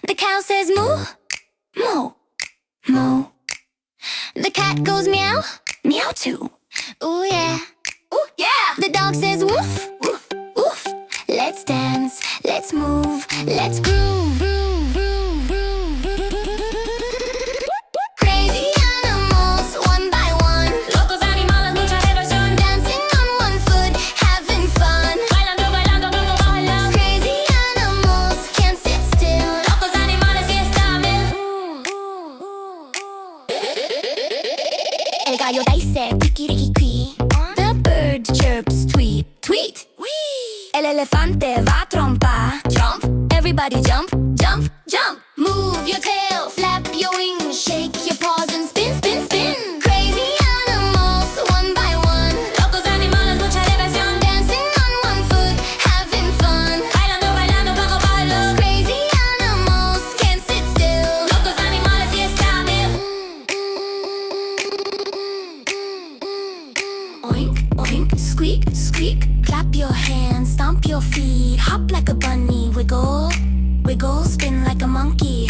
The cow says moo, moo, moo. The cat goes meow, meow too. Ooh yeah, ooh yeah. The dog says woof, woof, woof. Let's dance, let's move, let's groove, groove, groove, groove. Crazy animals, one by one. Locos animales, mucha diversión. Dancing on one foot, having fun. Bailando, bailando, como bailan. Crazy animals, can't sit still. Locos animales, y está mil. El gallo dice, kikiriki. The bird chirps, tweet, tweet. El elefante va a trompar. Jump, everybody jump, jump, jump. Move your tail, flap your wings, shake your paws and spin, spin, spin. Crazy animals, one by one. Locos animales, mucha diversión. Dancing on one foot, having fun. Bailando, bailando, como bailan. Crazy animals, can't sit still. Locos animales, y está mil. Oink, oink, squeak, squeak. Clap your hands, stomp your feet, hop like a bunny, wiggle, wiggle, spin like a monkey.